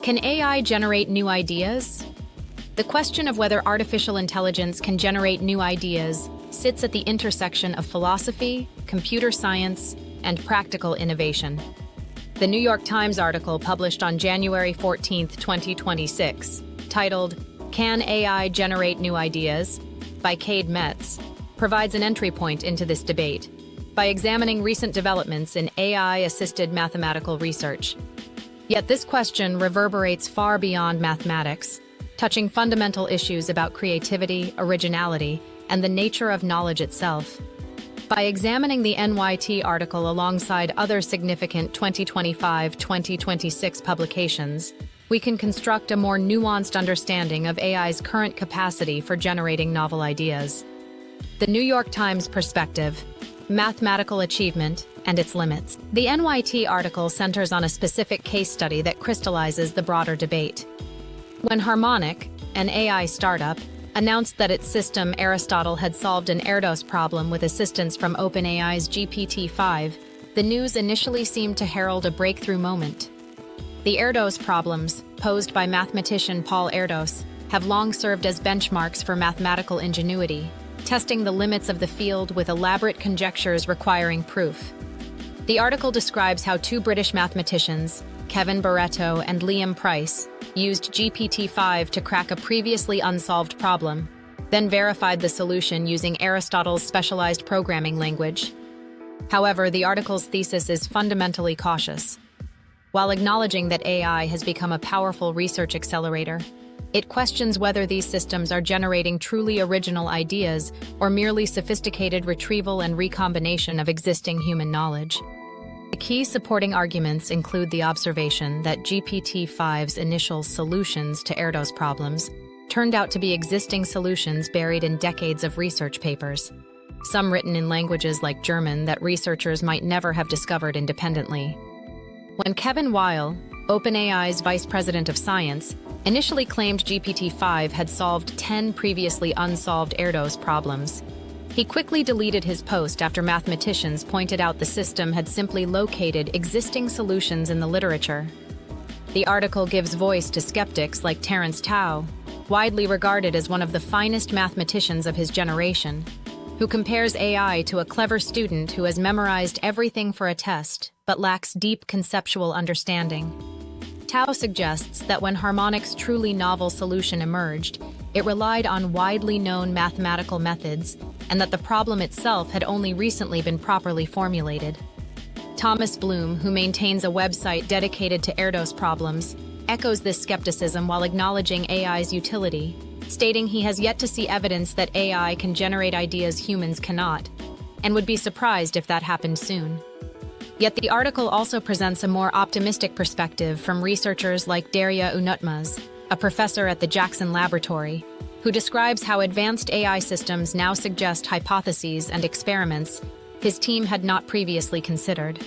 Can AI generate new ideas? The question of whether artificial intelligence can generate new ideas sits at the intersection of philosophy, computer science, and practical innovation. The New York Times article published on January 14, 2026, titled, "Can AI Generate New Ideas?" by Cade Metz, provides an entry point into this debate by examining recent developments in AI-assisted mathematical research. Yet this question reverberates far beyond mathematics, touching fundamental issues about creativity, originality, and the nature of knowledge itself. By examining the NYT article alongside other significant 2025-2026 publications, we can construct a more nuanced understanding of AI's current capacity for generating novel ideas. The New York Times perspective, mathematical achievement, and its limits. The NYT article centers on a specific case study that crystallizes the broader debate. When Harmonic, an AI startup, announced that its system Aristotle had solved an Erdos problem with assistance from OpenAI's GPT-5, the news initially seemed to herald a breakthrough moment. The Erdos problems, posed by mathematician Paul Erdos, have long served as benchmarks for mathematical ingenuity, testing the limits of the field with elaborate conjectures requiring proof. The article describes how two British mathematicians, Kevin Barreto and Liam Price, used GPT-5 to crack a previously unsolved problem, then verified the solution using Aristotle's specialized programming language. However, the article's thesis is fundamentally cautious. While acknowledging that AI has become a powerful research accelerator, it questions whether these systems are generating truly original ideas or merely sophisticated retrieval and recombination of existing human knowledge. The key supporting arguments include the observation that GPT-5's initial solutions to Erdos problems turned out to be existing solutions buried in decades of research papers, some written in languages like German that researchers might never have discovered independently. When Kevin Weil, OpenAI's vice president of science, initially claimed GPT-5 had solved 10 previously unsolved Erdos problems, he quickly deleted his post after mathematicians pointed out the system had simply located existing solutions in the literature. The article gives voice to skeptics like Terence Tao, widely regarded as one of the finest mathematicians of his generation, who compares AI to a clever student who has memorized everything for a test but lacks deep conceptual understanding. Tao suggests that when Harmonic's truly novel solution emerged, it relied on widely known mathematical methods and that the problem itself had only recently been properly formulated. Thomas Bloom, who maintains a website dedicated to Erdos problems, echoes this skepticism while acknowledging AI's utility, stating he has yet to see evidence that AI can generate ideas humans cannot, and would be surprised if that happened soon. Yet the article also presents a more optimistic perspective from researchers like Derya Unutmaz, a professor at the Jackson Laboratory, who describes how advanced AI systems now suggest hypotheses and experiments his team had not previously considered.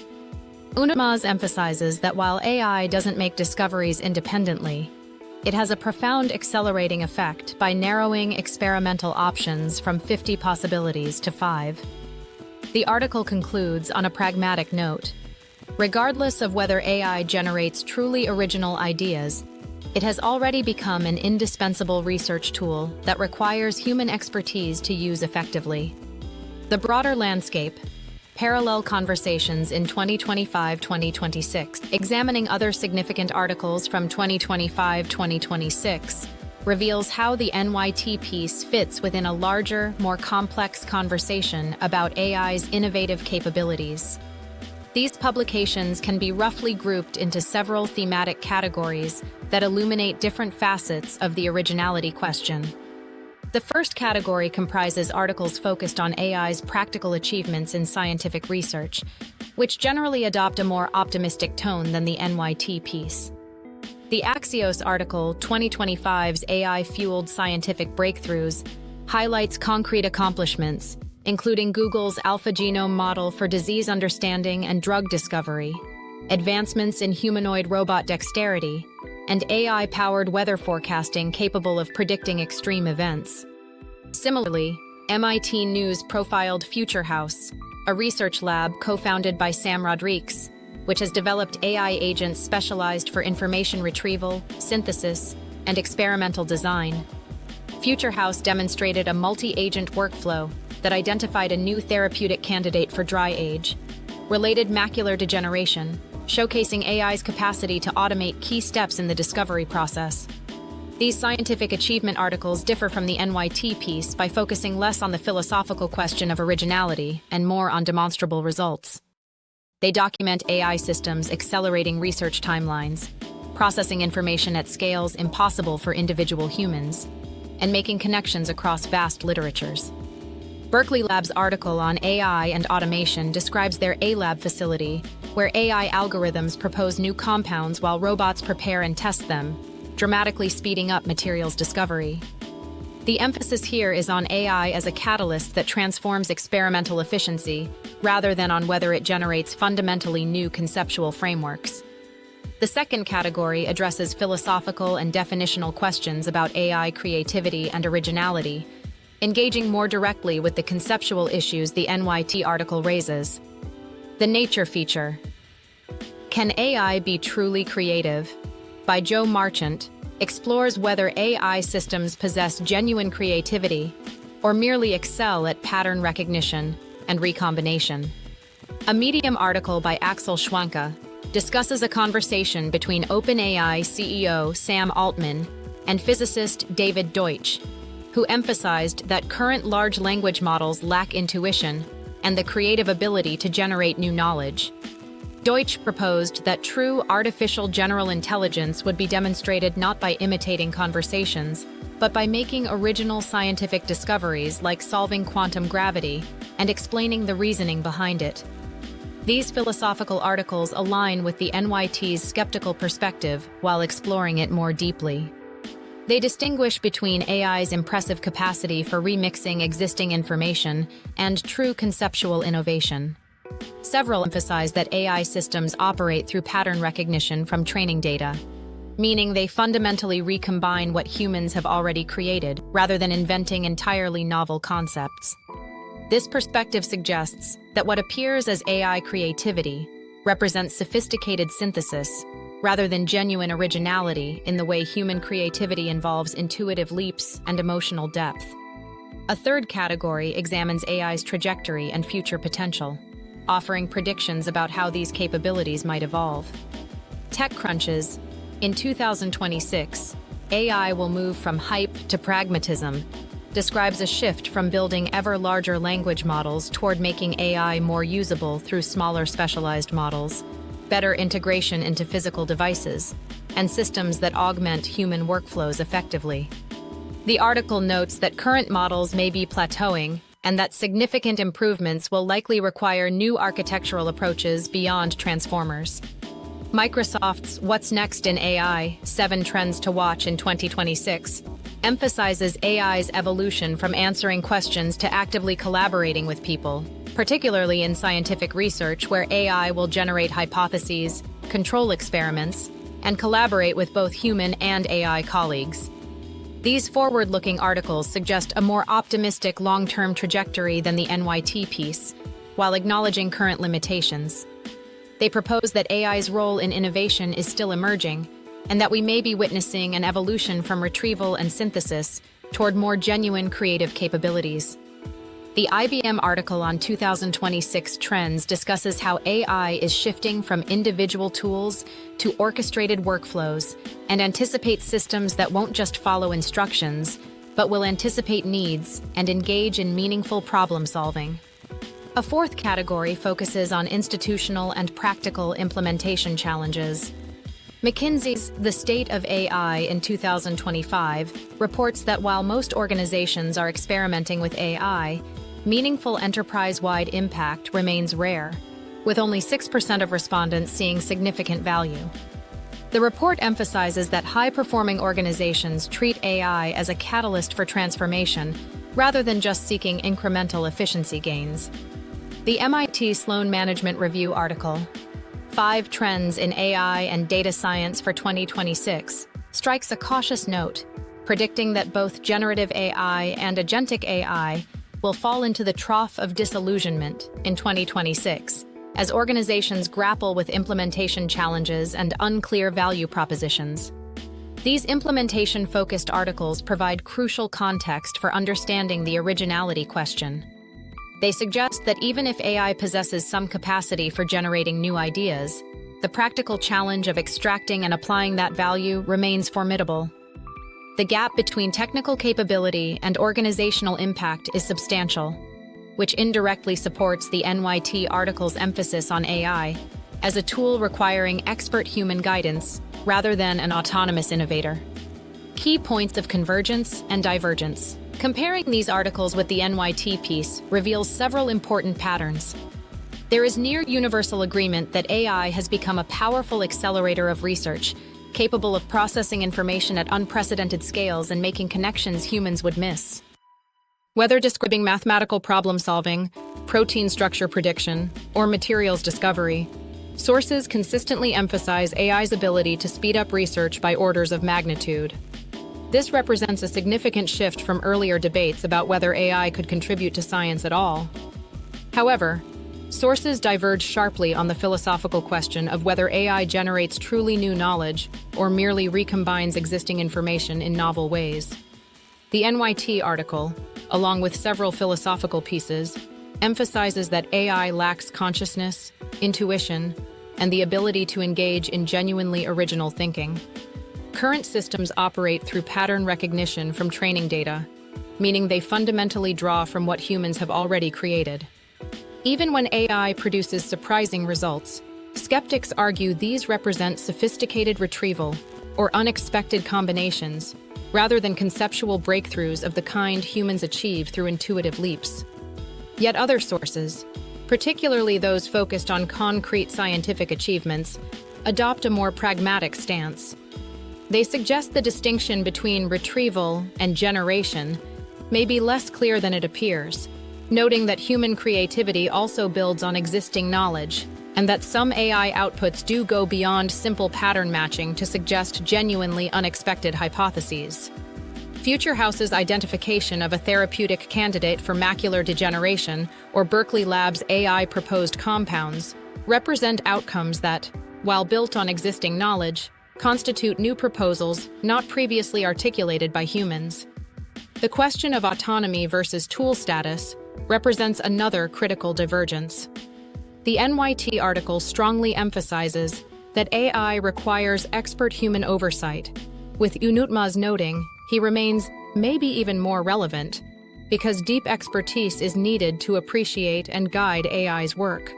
Unutmaz emphasizes that while AI doesn't make discoveries independently, it has a profound accelerating effect by narrowing experimental options from 50 possibilities to 5. The article concludes on a pragmatic note. Regardless of whether AI generates truly original ideas, it has already become an indispensable research tool that requires human expertise to use effectively. The broader landscape, Parallel Conversations in 2025-2026, examining other significant articles from 2025-2026, reveals how the NYT piece fits within a larger, more complex conversation about AI's innovative capabilities. These publications can be roughly grouped into several thematic categories that illuminate different facets of the originality question. The first category comprises articles focused on AI's practical achievements in scientific research, which generally adopt a more optimistic tone than the NYT piece. The Axios article, 2025's AI-Fueled Scientific Breakthroughs, highlights concrete accomplishments, including Google's AlphaGenome model for disease understanding and drug discovery, advancements in humanoid robot dexterity, and AI-powered weather forecasting capable of predicting extreme events. Similarly, MIT News profiled Future House, a research lab co-founded by Sam Rodrigues, which has developed AI agents specialized for information retrieval, synthesis, and experimental design. Future House demonstrated a multi-agent workflow that identified a new therapeutic candidate for dry age, related macular degeneration, showcasing AI's capacity to automate key steps in the discovery process. These scientific achievement articles differ from the NYT piece by focusing less on the philosophical question of originality and more on demonstrable results. They document AI systems accelerating research timelines, processing information at scales impossible for individual humans, and making connections across vast literatures. Berkeley Lab's article on AI and automation describes their A-Lab facility, where AI algorithms propose new compounds while robots prepare and test them, dramatically speeding up materials discovery. The emphasis here is on AI as a catalyst that transforms experimental efficiency, rather than on whether it generates fundamentally new conceptual frameworks. The second category addresses philosophical and definitional questions about AI creativity and originality, engaging more directly with the conceptual issues the NYT article raises. The nature feature. Can AI be truly creative? By Joe Marchant, explores whether AI systems possess genuine creativity or merely excel at pattern recognition and recombination. A Medium article by Axel Schwanke discusses a conversation between OpenAI CEO Sam Altman and physicist David Deutsch, who emphasized that current large language models lack intuition and the creative ability to generate new knowledge. Deutsch proposed that true artificial general intelligence would be demonstrated not by imitating conversations, but by making original scientific discoveries like solving quantum gravity and explaining the reasoning behind it. These philosophical articles align with the NYT's skeptical perspective while exploring it more deeply. They distinguish between AI's impressive capacity for remixing existing information and true conceptual innovation. Several emphasize that AI systems operate through pattern recognition from training data, meaning they fundamentally recombine what humans have already created, rather than inventing entirely novel concepts. This perspective suggests that what appears as AI creativity represents sophisticated synthesis, rather than genuine originality in the way human creativity involves intuitive leaps and emotional depth. A third category examines AI's trajectory and future potential, offering predictions about how these capabilities might evolve. TechCrunch's, in 2026, AI will move from hype to pragmatism, describes a shift from building ever larger language models toward making AI more usable through smaller specialized models, better integration into physical devices, and systems that augment human workflows effectively. The article notes that current models may be plateauing, and that significant improvements will likely require new architectural approaches beyond transformers. Microsoft's What's Next in AI? 7 Trends to Watch in 2026 emphasizes AI's evolution from answering questions to actively collaborating with people, particularly in scientific research where AI will generate hypotheses, control experiments, and collaborate with both human and AI colleagues. These forward-looking articles suggest a more optimistic long-term trajectory than the NYT piece, while acknowledging current limitations. They propose that AI's role in innovation is still emerging, and that we may be witnessing an evolution from retrieval and synthesis toward more genuine creative capabilities. The IBM article on 2026 trends discusses how AI is shifting from individual tools to orchestrated workflows and anticipates systems that won't just follow instructions, but will anticipate needs and engage in meaningful problem solving. A fourth category focuses on institutional and practical implementation challenges. McKinsey's The State of AI in 2025 reports that while most organizations are experimenting with AI, meaningful enterprise-wide impact remains rare, with only 6% of respondents seeing significant value. The report emphasizes that high-performing organizations treat AI as a catalyst for transformation rather than just seeking incremental efficiency gains. The MIT Sloan Management Review article, 5 Trends in AI and Data Science for 2026, strikes a cautious note, predicting that both generative AI and agentic AI will fall into the trough of disillusionment in 2026, as organizations grapple with implementation challenges and unclear value propositions. These implementation-focused articles provide crucial context for understanding the originality question. They suggest that even if AI possesses some capacity for generating new ideas, the practical challenge of extracting and applying that value remains formidable. The gap between technical capability and organizational impact is substantial, which indirectly supports the NYT article's emphasis on AI as a tool requiring expert human guidance rather than an autonomous innovator. Key points of convergence and divergence. Comparing these articles with the NYT piece reveals several important patterns. There is near universal agreement that AI has become a powerful accelerator of research, capable of processing information at unprecedented scales and making connections humans would miss. Whether describing mathematical problem-solving, protein structure prediction, or materials discovery, sources consistently emphasize AI's ability to speed up research by orders of magnitude. This represents a significant shift from earlier debates about whether AI could contribute to science at all. However, sources diverge sharply on the philosophical question of whether AI generates truly new knowledge or merely recombines existing information in novel ways. The NYT article, along with several philosophical pieces, emphasizes that AI lacks consciousness, intuition, and the ability to engage in genuinely original thinking. Current systems operate through pattern recognition from training data, meaning they fundamentally draw from what humans have already created. Even when AI produces surprising results, skeptics argue these represent sophisticated retrieval or unexpected combinations, rather than conceptual breakthroughs of the kind humans achieve through intuitive leaps. Yet other sources, particularly those focused on concrete scientific achievements, adopt a more pragmatic stance. They suggest the distinction between retrieval and generation may be less clear than it appears, noting that human creativity also builds on existing knowledge, and that some AI outputs do go beyond simple pattern matching to suggest genuinely unexpected hypotheses. Future House's identification of a therapeutic candidate for macular degeneration, or Berkeley Labs' AI-proposed compounds, represent outcomes that, while built on existing knowledge, constitute new proposals not previously articulated by humans. The question of autonomy versus tool status represents another critical divergence. The NYT article strongly emphasizes that AI requires expert human oversight, with Unutmaz noting he remains maybe even more relevant because deep expertise is needed to appreciate and guide AI's work.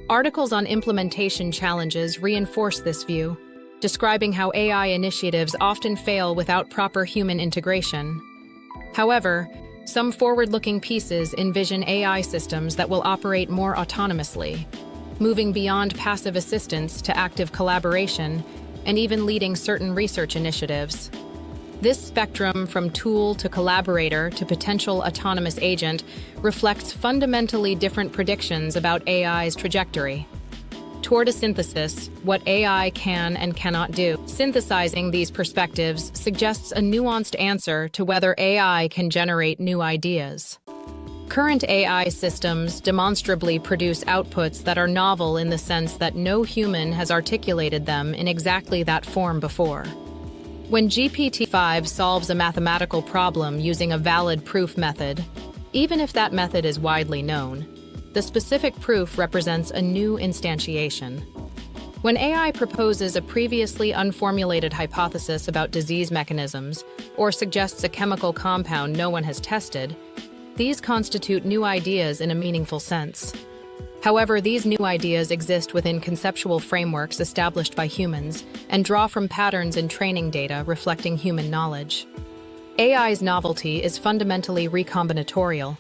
Articles on implementation challenges reinforce this view, describing how AI initiatives often fail without proper human integration. However, some forward-looking pieces envision AI systems that will operate more autonomously, moving beyond passive assistance to active collaboration and even leading certain research initiatives. This spectrum from tool to collaborator to potential autonomous agent reflects fundamentally different predictions about AI's trajectory. Toward a synthesis, what AI can and cannot do. Synthesizing these perspectives suggests a nuanced answer to whether AI can generate new ideas. Current AI systems demonstrably produce outputs that are novel in the sense that no human has articulated them in exactly that form before. When GPT-5 solves a mathematical problem using a valid proof method, even if that method is widely known, the specific proof represents a new instantiation. When AI proposes a previously unformulated hypothesis about disease mechanisms or suggests a chemical compound no one has tested, these constitute new ideas in a meaningful sense. However, these new ideas exist within conceptual frameworks established by humans and draw from patterns in training data reflecting human knowledge. AI's novelty is fundamentally recombinatorial.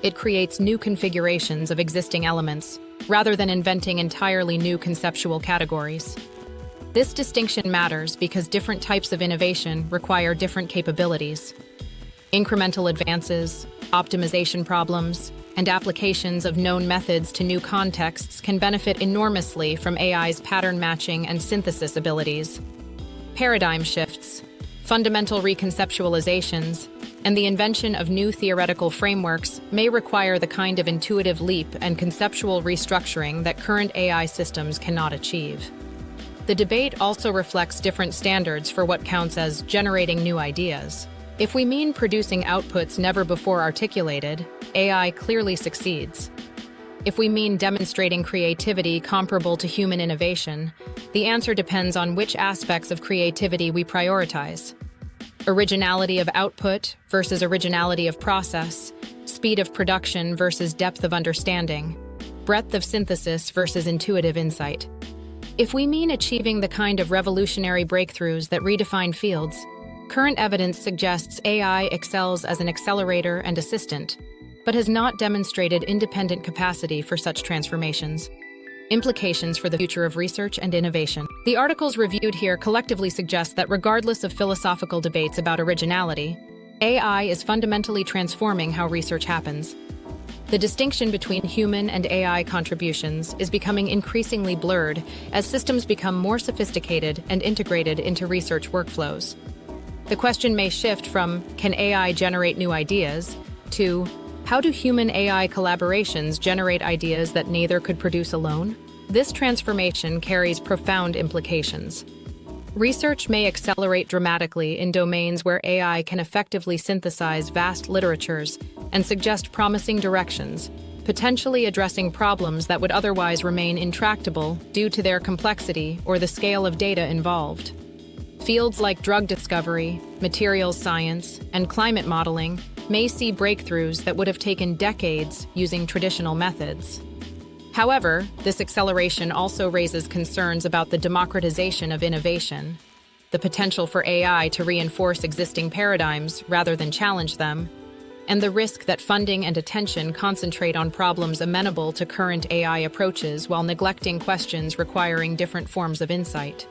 It creates new configurations of existing elements, rather than inventing entirely new conceptual categories. This distinction matters because different types of innovation require different capabilities. Incremental advances, optimization problems, and applications of known methods to new contexts can benefit enormously from AI's pattern matching and synthesis abilities. Paradigm shifts, fundamental reconceptualizations, and the invention of new theoretical frameworks may require the kind of intuitive leap and conceptual restructuring that current AI systems cannot achieve. The debate also reflects different standards for what counts as generating new ideas. If we mean producing outputs never before articulated, AI clearly succeeds. If we mean demonstrating creativity comparable to human innovation, the answer depends on which aspects of creativity we prioritize. Originality of output versus originality of process, speed of production versus depth of understanding, breadth of synthesis versus intuitive insight. If we mean achieving the kind of revolutionary breakthroughs that redefine fields, current evidence suggests AI excels as an accelerator and assistant, but has not demonstrated independent capacity for such transformations. Implications for the future of research and innovation. The articles reviewed here collectively suggest that regardless of philosophical debates about originality, AI is fundamentally transforming how research happens. The distinction between human and AI contributions is becoming increasingly blurred as systems become more sophisticated and integrated into research workflows. The question may shift from, can AI generate new ideas, to, how do human-AI collaborations generate ideas that neither could produce alone? This transformation carries profound implications. Research may accelerate dramatically in domains where AI can effectively synthesize vast literatures and suggest promising directions, potentially addressing problems that would otherwise remain intractable due to their complexity or the scale of data involved. Fields like drug discovery, materials science, and climate modeling may see breakthroughs that would have taken decades using traditional methods. However, this acceleration also raises concerns about the democratization of innovation, the potential for AI to reinforce existing paradigms rather than challenge them, and the risk that funding and attention concentrate on problems amenable to current AI approaches while neglecting questions requiring different forms of insight.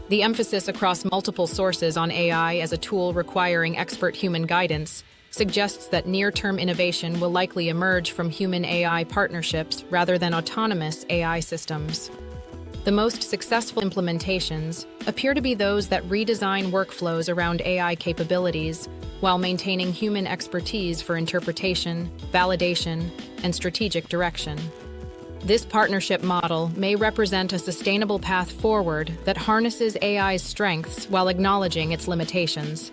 The emphasis across multiple sources on AI as a tool requiring expert human guidance suggests that near-term innovation will likely emerge from human-AI partnerships rather than autonomous AI systems. The most successful implementations appear to be those that redesign workflows around AI capabilities while maintaining human expertise for interpretation, validation, and strategic direction. This partnership model may represent a sustainable path forward that harnesses AI's strengths while acknowledging its limitations.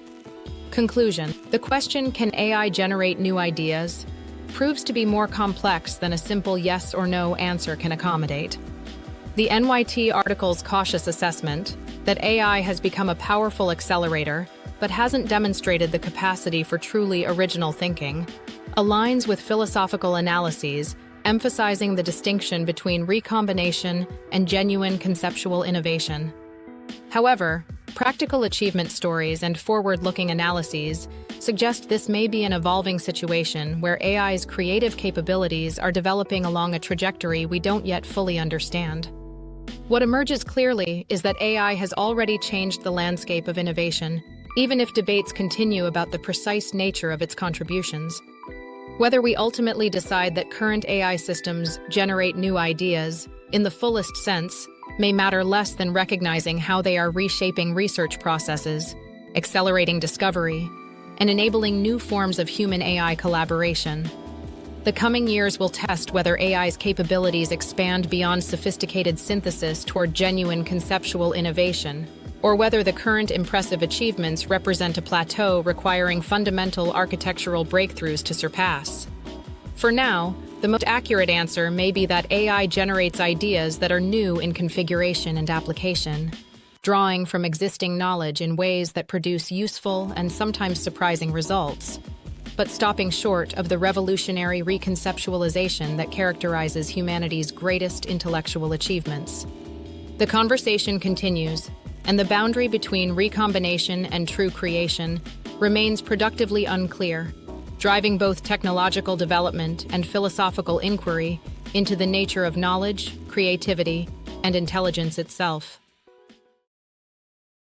Conclusion: the question, can AI generate new ideas, proves to be more complex than a simple yes or no answer can accommodate. The NYT article's cautious assessment that AI has become a powerful accelerator but hasn't demonstrated the capacity for truly original thinking aligns with philosophical analyses emphasizing the distinction between recombination and genuine conceptual innovation. However, practical achievement stories and forward-looking analyses suggest this may be an evolving situation where AI's creative capabilities are developing along a trajectory we don't yet fully understand. What emerges clearly is that AI has already changed the landscape of innovation, even if debates continue about the precise nature of its contributions. Whether we ultimately decide that current AI systems generate new ideas, in the fullest sense, may matter less than recognizing how they are reshaping research processes, accelerating discovery, and enabling new forms of human-AI collaboration. The coming years will test whether AI's capabilities expand beyond sophisticated synthesis toward genuine conceptual innovation, or whether the current impressive achievements represent a plateau requiring fundamental architectural breakthroughs to surpass. For now, the most accurate answer may be that AI generates ideas that are new in configuration and application, drawing from existing knowledge in ways that produce useful and sometimes surprising results, but stopping short of the revolutionary reconceptualization that characterizes humanity's greatest intellectual achievements. The conversation continues, and the boundary between recombination and true creation remains productively unclear, driving both technological development and philosophical inquiry into the nature of knowledge, creativity, and intelligence itself.